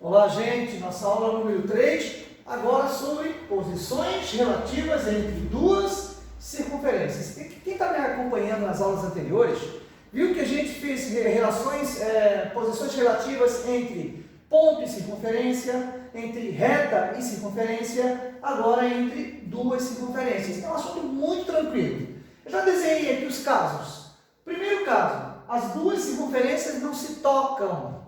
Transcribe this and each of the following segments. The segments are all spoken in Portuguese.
Olá, gente! Nossa aula número 3, agora sobre posições relativas entre duas circunferências. Quem está me acompanhando nas aulas anteriores, viu que a gente fez posições relativas entre ponto e circunferência, entre reta e circunferência, agora entre duas circunferências. É um assunto muito tranquilo. Eu já desenhei aqui os casos. Primeiro caso, as duas circunferências não se tocam,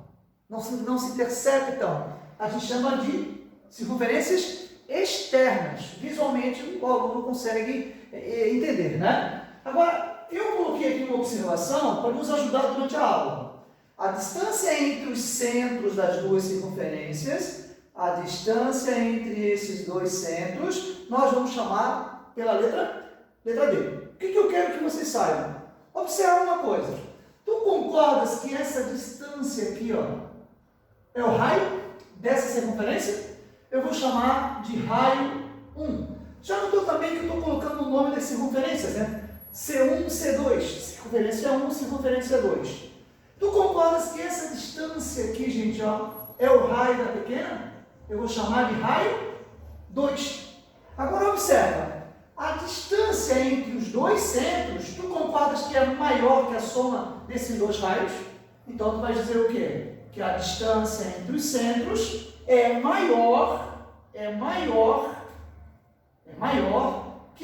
não se interceptam. A gente chama de circunferências externas. Visualmente o aluno consegue entender, né? Agora, eu coloquei aqui uma observação para nos ajudar durante a aula. A distância entre os centros das duas circunferências, a distância entre esses dois centros, nós vamos chamar pela letra D. O que eu quero que vocês saibam? Observa uma coisa. Tu concordas que essa distância aqui, ó, é o raio dessa circunferência? Eu vou chamar de raio 1. Já notou também que eu estou colocando o nome das circunferências, né? C1, C2. Circunferência 1, circunferência 2. Tu concordas que essa distância aqui, gente, ó, é o raio da pequena? Eu vou chamar de raio 2. Agora observa. A distância entre os dois centros, tu concordas que é maior que a soma desses dois raios? Então, tu vai dizer o quê? Que a distância entre os centros é maior que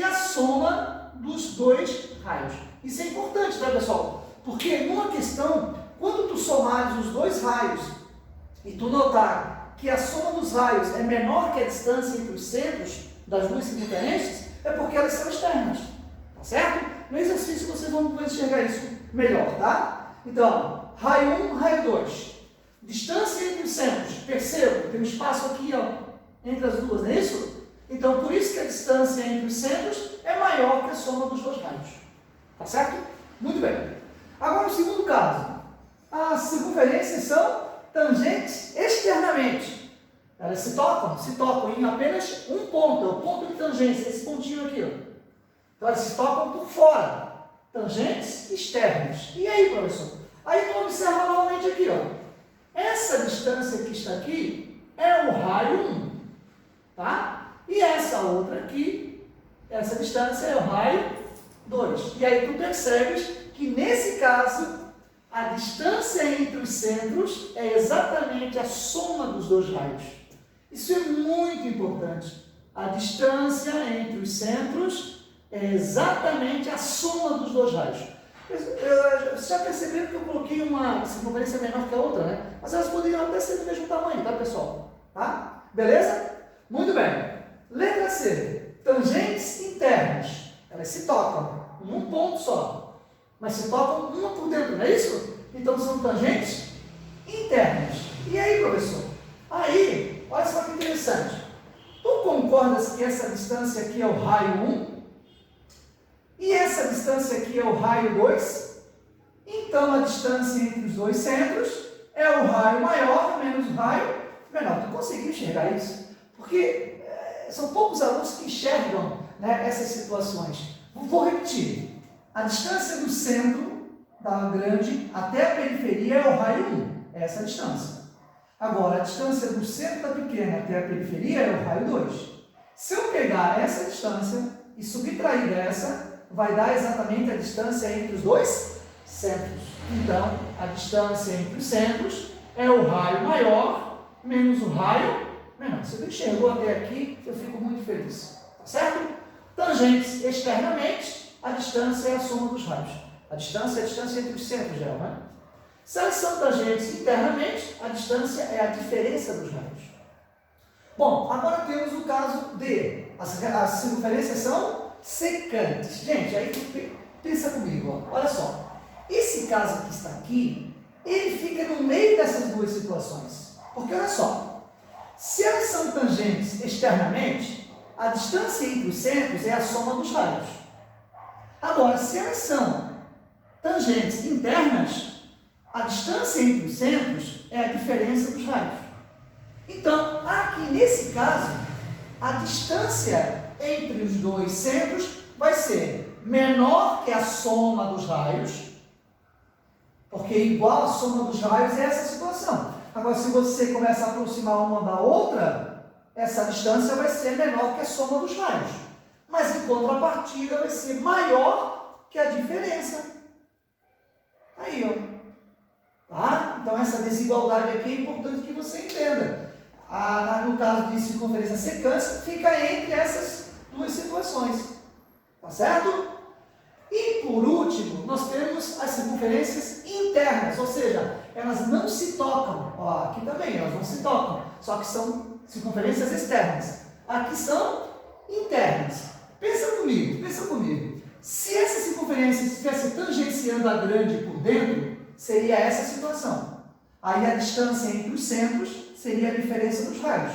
a soma dos dois raios. Isso é importante, tá, pessoal? Porque numa questão, quando tu somares os dois raios e tu notar que a soma dos raios é menor que a distância entre os centros das duas circunferências, é porque elas são externas, tá certo? No exercício vocês vão enxergar isso melhor, tá? Então, raio 1, raio 2. Distância entre os centros. Perceba, tem um espaço aqui, ó, entre as duas, não é isso? Então, por isso que a distância entre os centros é maior que a soma dos dois raios. Tá certo? Muito bem. Agora, o segundo caso. As circunferências são tangentes externamente. Elas se tocam em apenas um ponto, é o ponto de tangência, esse pontinho aqui, ó. Então, elas se tocam por fora. Tangentes externos. E aí, professor? Aí tu observa novamente aqui, ó. Essa distância que está aqui é o raio 1, tá? E essa outra aqui, essa distância é o raio 2. E aí tu percebes que nesse caso, a distância entre os centros é exatamente a soma dos dois raios. Isso é muito importante. A distância entre os centros é exatamente a soma dos dois raios. Vocês já perceberam que eu coloquei uma circunferência menor que a outra, né? Mas elas poderiam até ser do mesmo tamanho, tá, pessoal? Tá? Beleza? Muito bem. Letra C. Tangentes internas. Elas se tocam em um ponto só, mas se tocam uma por dentro, não é isso? Então são tangentes internas. E aí, professor? Aí, olha só que interessante. Tu concordas que essa distância aqui é o raio 1? E essa distância aqui é o raio 2? Então, a distância entre os dois centros é o raio maior menos o raio menor. Tu conseguiu enxergar isso? Porque são poucos alunos que enxergam, né, essas situações. Vou repetir. A distância do centro da grande até a periferia é o raio 1. É essa a distância. Agora, a distância do centro da pequena até a periferia é o raio 2. Se eu pegar essa distância e subtrair dessa, vai dar exatamente a distância entre os dois centros. Então, a distância entre os centros é o raio maior menos o raio menor. Se você enxergou até aqui, eu fico muito feliz. Tá certo? Tangentes externamente, a distância é a soma dos raios. A distância é a distância entre os centros dela, né? Se elas são tangentes internamente, a distância é a diferença dos raios. Bom, agora temos o caso D. As circunferências são secantes. Gente, aí pensa comigo, ó. Olha só. Esse caso que está aqui, ele fica no meio dessas duas situações. Porque olha só, se elas são tangentes externamente, a distância entre os centros é a soma dos raios. Agora, se elas são tangentes internas, a distância entre os centros é a diferença dos raios. Então, aqui nesse caso, a distância entre os dois centros vai ser menor que a soma dos raios, porque igual a soma dos raios é essa situação. Agora, se você começa a aproximar uma da outra, essa distância vai ser menor que a soma dos raios. Mas, em contrapartida, vai ser maior que a diferença. Aí, ó. Tá? Então, essa desigualdade aqui é importante que você entenda. No caso de circunferência secância, fica entre essas duas situações. Tá certo? E, por último, nós temos as circunferências internas, ou seja, elas não se tocam. Ó, aqui também, elas não se tocam, só que são circunferências externas. Aqui são internas. Pensa comigo. Se essa circunferência estivesse tangenciando a grande por dentro, seria essa a situação. Aí a distância entre os centros seria a diferença dos raios.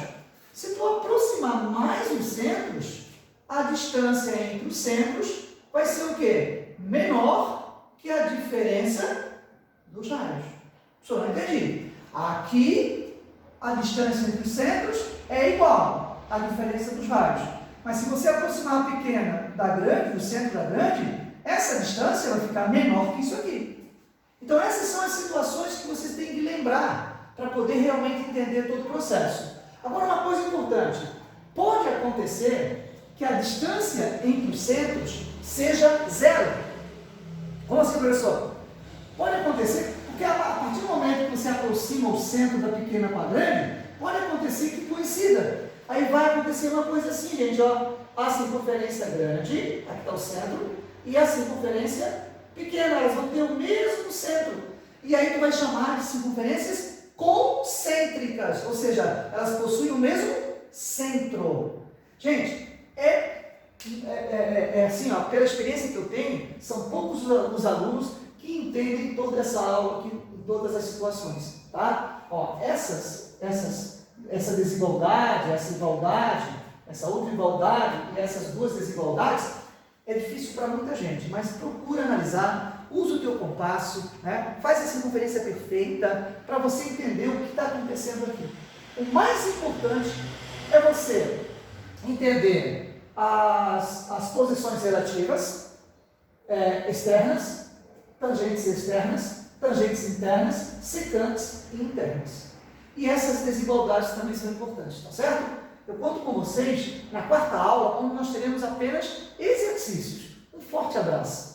Se tu aproximar mais os centros, a distância entre os centros vai ser o quê? Menor que a diferença dos raios. Só não entendi. Aqui, a distância entre os centros é igual à diferença dos raios. Mas se você aproximar a pequena da grande, do centro da grande, essa distância vai ficar menor que isso aqui. Então, essas são as situações que vocês têm que lembrar para poder realmente entender todo o processo. Agora, uma coisa importante. Pode acontecer que a distância entre os centros seja zero. Como assim, professor? Pode acontecer, porque a partir do momento que você aproxima o centro da pequena para a grande, pode acontecer que coincida. Aí vai acontecer uma coisa assim, gente, ó, a circunferência grande, aqui está o centro, e a circunferência pequena, elas vão ter o mesmo centro. E aí tu vai chamar de circunferências concêntricas, ou seja, elas possuem o mesmo centro. Gente, é assim, ó, pela experiência que eu tenho, são poucos os alunos que entendem toda essa aula aqui, todas as situações, tá? Ó, essa desigualdade, essa igualdade, essa outra igualdade e essas duas desigualdades é difícil para muita gente, mas procura analisar, usa o teu compasso, né? Faz a circunferência perfeita para você entender o que está acontecendo aqui. O mais importante é você entender as posições relativas externas, tangentes externas, tangentes internas, secantes e internas. E essas desigualdades também são importantes, tá certo? Eu conto com vocês na quarta aula, onde nós teremos apenas exercícios. Um forte abraço!